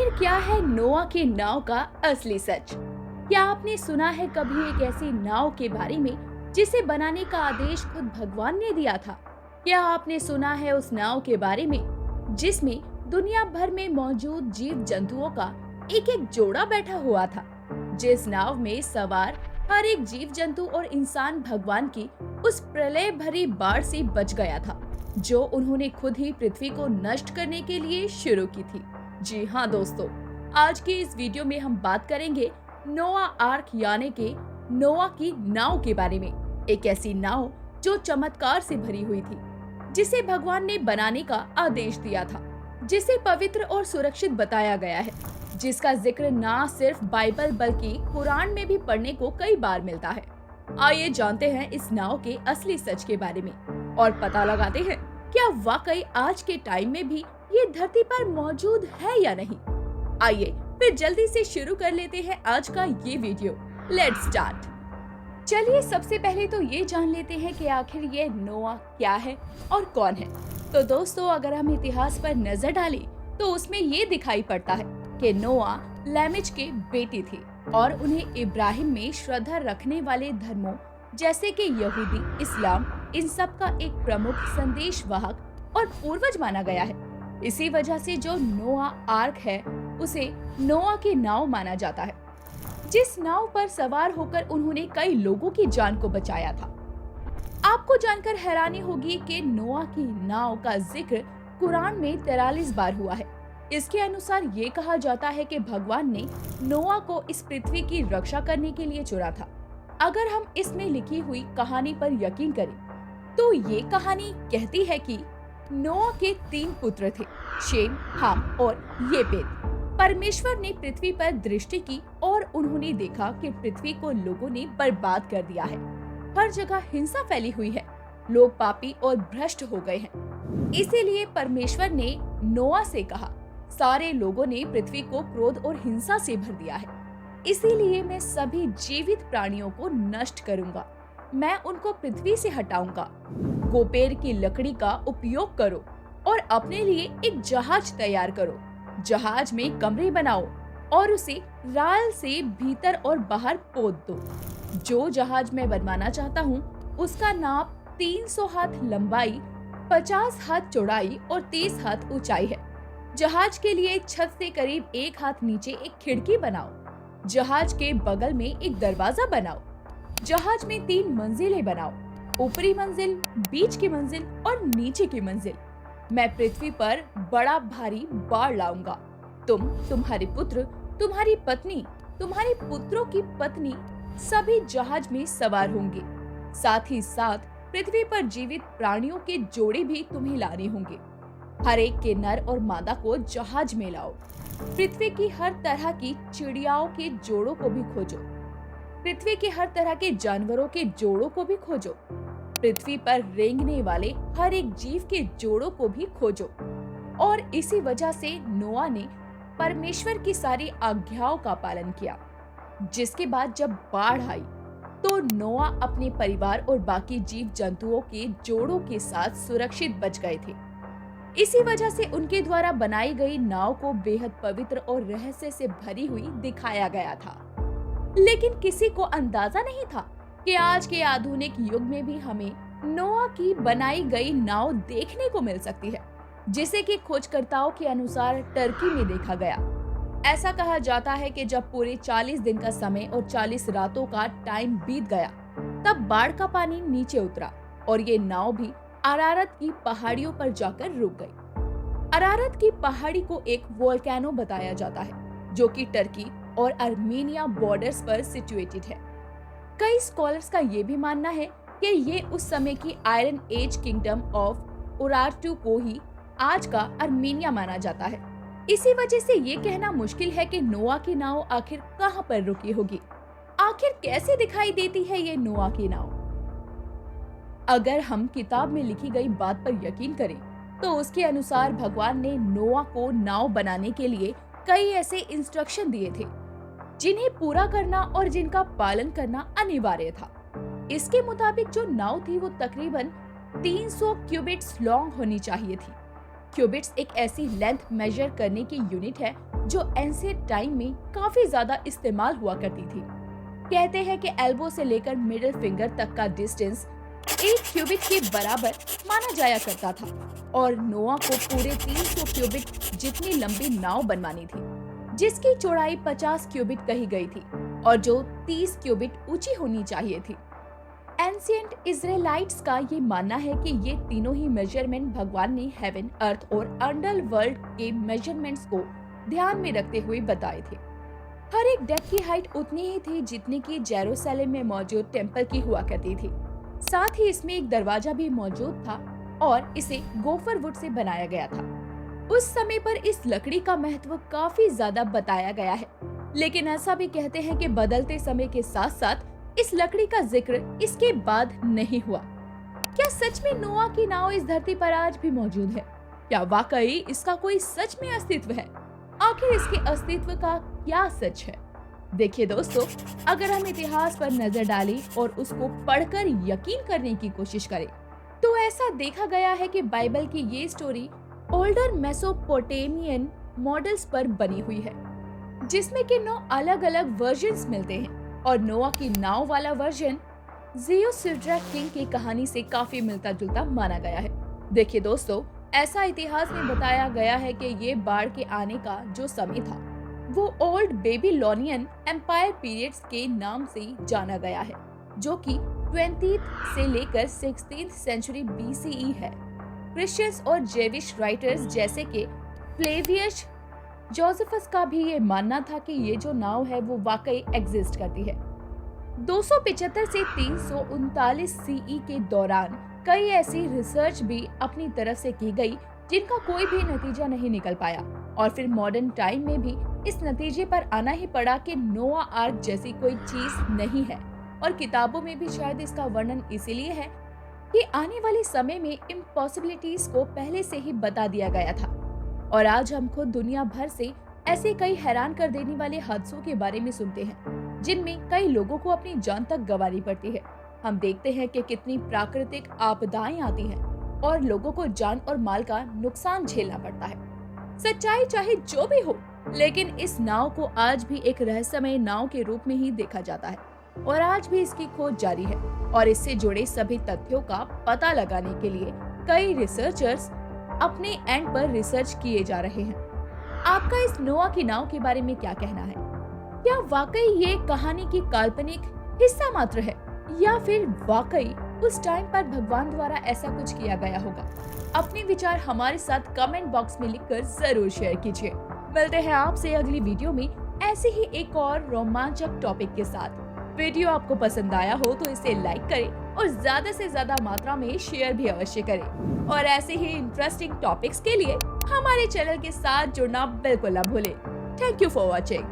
आखिर क्या है नोआ के नाव का असली सच? क्या आपने सुना है कभी एक ऐसी नाव के बारे में जिसे बनाने का आदेश खुद भगवान ने दिया था? क्या आपने सुना है उस नाव के बारे में जिसमें दुनिया भर में मौजूद जीव जंतुओं का एक एक जोड़ा बैठा हुआ था? जिस नाव में सवार हर एक जीव जंतु और इंसान भगवान की उस प्रलय भरी बाढ़ से बच गया था, जो उन्होंने खुद ही पृथ्वी को नष्ट करने के लिए शुरू की थी। जी हाँ दोस्तों, आज के इस वीडियो में हम बात करेंगे नोआ आर्क यानी कि नोआ की नाव के बारे में। एक ऐसी नाव जो चमत्कार से भरी हुई थी, जिसे भगवान ने बनाने का आदेश दिया था, जिसे पवित्र और सुरक्षित बताया गया है, जिसका जिक्र ना सिर्फ बाइबल बल्कि कुरान में भी पढ़ने को कई बार मिलता है। आइए जानते हैं इस नाव के असली सच के बारे में और पता लगाते हैं क्या वाकई आज के टाइम में भी ये धरती पर मौजूद है या नहीं। आइए फिर जल्दी से शुरू कर लेते हैं आज का ये वीडियो। Let's start. चलिए सबसे पहले तो ये जान लेते हैं कि आखिर ये नोआ क्या है और कौन है। तो दोस्तों, अगर हम इतिहास पर नजर डालें तो उसमें ये दिखाई पड़ता है कि नोआ लैमिज के बेटे थे और उन्हें इब्राहिम में श्रद्धा रखने वाले धर्मों जैसे कि यहूदी, इस्लाम, इन सब का एक प्रमुख संदेशवाहक और पूर्वज माना गया है। इसी वजह से जो नोआ आर्क है उसे नोआ की नाव माना जाता है, जिस नाव पर सवार होकर उन्होंने कई लोगों की जान को बचाया था। आपको जानकर हैरानी होगी कि नोआ की नाव का जिक्र कुरान में 43 बार हुआ है। इसके अनुसार ये कहा जाता है कि भगवान ने नोआ को इस पृथ्वी की रक्षा करने के लिए चुना था। अगर हम इसमें लिखी हुई कहानी पर यकीन करें तो ये कहानी कहती है कि नोआ के 3 पुत्र थे, शेम, हाम और येपेत। परमेश्वर ने पृथ्वी पर दृष्टि की और उन्होंने देखा कि पृथ्वी को लोगों ने बर्बाद कर दिया है। हर जगह हिंसा फैली हुई है, लोग पापी और भ्रष्ट हो गए हैं। इसीलिए परमेश्वर ने नोआ से कहा, सारे लोगों ने पृथ्वी को क्रोध और हिंसा से भर दिया है, इसीलिए मैं सभी जीवित प्राणियों को नष्ट करूंगा। मैं उनको पृथ्वी से हटाऊंगा। गोपेर की लकड़ी का उपयोग करो और अपने लिए एक जहाज तैयार करो। जहाज में कमरे बनाओ और उसे राल से भीतर और बाहर पोत दो। जो जहाज मैं बनवाना चाहता हूँ उसका नाप 300 हाथ लंबाई, 50 हाथ चौड़ाई और 30 हाथ ऊंचाई है। जहाज के लिए छत से करीब 1 हाथ नीचे एक खिड़की बनाओ। जहाज के बगल में एक दरवाजा बनाओ। जहाज में 3 मंजिलें बनाओ, ऊपरी मंजिल, बीच की मंजिल और नीचे की मंजिल। मैं पृथ्वी पर बड़ा भारी बाढ़ लाऊंगा। तुम्हारे पुत्र, तुम्हारी पत्नी, तुम्हारे पुत्रों की पत्नी सभी जहाज में सवार होंगे। साथ ही साथ पृथ्वी पर जीवित प्राणियों के जोड़े भी तुम्हें लाने होंगे। हर एक के नर और मादा को जहाज में लाओ। पृथ्वी की हर तरह की चिड़ियाओं के जोड़ों को भी खोजो। पृथ्वी के हर तरह के जानवरों के जोड़ों को भी खोजो। पृथ्वी पर रेंगने वाले हर एक जीव के जोड़ों को भी खोजो। और इसी वजह से नोआ ने परमेश्वर की सारी आज्ञाओं का पालन किया। जिसके बाद जब बाढ़ आई तो नोआ अपने परिवार और बाकी जीव जंतुओं के जोड़ों के साथ सुरक्षित बच गए थे। इसी वजह से उनके द्वारा बनाई गई नाव को बेहद पवित्र और रहस्य से भरी हुई दिखाया गया था। लेकिन किसी को अंदाजा नहीं था कि आज के आधुनिक युग में भी हमें नोआ की बनाई गई नाव देखने को मिल सकती है, जिसे कि खोजकर्ताओं के अनुसार टर्की में देखा गया। ऐसा कहा जाता है कि जब पूरे 40 दिन का समय और 40 रातों का टाइम बीत गया, तब बाढ़ का पानी नीचे उतरा और ये नाव भी अरारत की पहाड़ियों पर जाकर रुक गई। अरारत की पहाड़ी को एक वोल्केनो बताया जाता है, जो कि टर्की और आर्मेनिया बॉर्डर्स पर सिचुएटेड है। कई स्कॉलर्स का ये भी मानना है कि ये उस समय की आयरन एज किंगडम ऑफ उरार्टू को ही आज का आर्मेनिया माना जाता है। इसी वजह से ये कहना मुश्किल है कि नोआ की नाव आखिर कहाँ पर रुकी होगी। आखिर कैसे दिखाई देती है ये नोआ की नाव? अगर हम किताब में लिखी गई बात पर यकीन करें तो उसके अनुसार भगवान ने नोआ को नाव बनाने के लिए कई ऐसे इंस्ट्रक्शन दिए थे जिन्हें पूरा करना और जिनका पालन करना अनिवार्य था। इसके मुताबिक जो नाव थी वो तकरीबन 300 क्यूबिट्स लॉन्ग होनी चाहिए थी। क्यूबिट्स एक ऐसी लेंथ मेजर करने की यूनिट है जो एंशिएंट टाइम में काफी ज्यादा इस्तेमाल हुआ करती थी। कहते हैं कि एल्बो से लेकर मिडिल फिंगर तक का डिस्टेंस 1 क्यूबिट के बराबर माना जाया करता था और नोआ को पूरे 300 क्यूबिट जितनी लंबी नाव बनवानी थी, जिसकी चौड़ाई 50 क्यूबिट कही गई थी और जो 30 क्यूबिट ऊंची होनी चाहिए थी। एंशिएंट इजराइलाइट्स का ये मानना है कि ये तीनों ही मेजरमेंट भगवान ने हेवन, अर्थ और अंडरवर्ल्ड के मेजरमेंट्स को ध्यान में रखते हुए बताए थे। हर एक डेक की हाइट उतनी ही थी जितनी की जेरूसलम में मौजूद टेम्पल की हुआ करती थी। साथ ही इसमें एक दरवाजा भी मौजूद था और इसे गोफर वुड से बनाया गया था। उस समय पर इस लकड़ी का महत्व काफी ज्यादा बताया गया है, लेकिन ऐसा भी कहते हैं कि बदलते समय के साथ साथ इस लकड़ी का जिक्र इसके बाद नहीं हुआ। क्या सच में नोआ की नाव इस धरती पर आज भी मौजूद है? क्या वाकई इसका कोई सच में अस्तित्व है? आखिर इसके अस्तित्व का क्या सच है? देखिए दोस्तों, अगर हम इतिहास पर नजर डालें और उसको पढ़कर यकीन करने की कोशिश करें, तो ऐसा देखा गया है कि बाइबल की ये स्टोरी ओल्डर मेसोपोटामियन मॉडल्स पर बनी हुई है, जिसमें कि 9 अलग अलग वर्जन्स मिलते हैं और नोआ की नाव वाला वर्जन जियोसिड्रा किंग की कहानी से काफी मिलता जुलता माना गया है। देखिए दोस्तों, ऐसा इतिहास में बताया गया है कि ये बाढ़ के आने का जो समय था वो ओल्ड बेबीलोनियन एम्पायर पीरियड्स के नाम से जाना गया है, जो कि 20th से लेकर 16th सेंचुरी BCE है। क्रिश्चियंस और जेविश राइटर्स जैसे कि फ्लेवियस जोसेफस का भी ये मानना था कि ये जो नाव है वो वाकई एग्जिस्ट करती है। 275 से 339 CE के दौरान कई ऐसी रिसर्च भी अपनी तरफ से की गई जिनका कोई भी नतीजा नहीं निकल पाया और फिर मॉडर्न टाइम में भी इस नतीजे पर आना ही पड़ा कि नोआ आर्क जैसी कोई चीज नहीं है और किताबों में भी शायद इसका वर्णन इसीलिए है कि आने वाले समय में इम्पॉसिबिलिटीज को पहले से ही बता दिया गया था। और आज हम खुद दुनिया भर से ऐसे कई हैरान कर देने वाले हादसों के बारे में सुनते हैं, जिनमें कई लोगों को अपनी जान तक गंवानी पड़ती है। हम देखते हैं कि कितनी प्राकृतिक आपदाएं आती हैं और लोगों को जान और माल का नुकसान झेलना पड़ता है। सच्चाई चाहे जो भी हो, लेकिन इस नाव को आज भी एक रहस्यमय नाव के रूप में ही देखा जाता है और आज भी इसकी खोज जारी है और इससे जुड़े सभी तथ्यों का पता लगाने के लिए कई रिसर्चर्स अपने एंड पर रिसर्च किए जा रहे हैं। आपका इस नोआ की नाव के बारे में क्या कहना है? क्या वाकई ये कहानी की काल्पनिक हिस्सा मात्र है या फिर वाकई उस टाइम पर भगवान द्वारा ऐसा कुछ किया गया होगा? अपने विचार हमारे साथ कमेंट बॉक्स में लिखकर जरूर शेयर कीजिए। मिलते हैं आपसे अगली वीडियो में ऐसे ही एक और रोमांचक टॉपिक के साथ। वीडियो आपको पसंद आया हो तो इसे लाइक करें और ज्यादा से ज्यादा मात्रा में शेयर भी अवश्य करें और ऐसे ही इंटरेस्टिंग टॉपिक्स के लिए हमारे चैनल के साथ जुड़ना बिल्कुल न भूलें। Thank you for watching.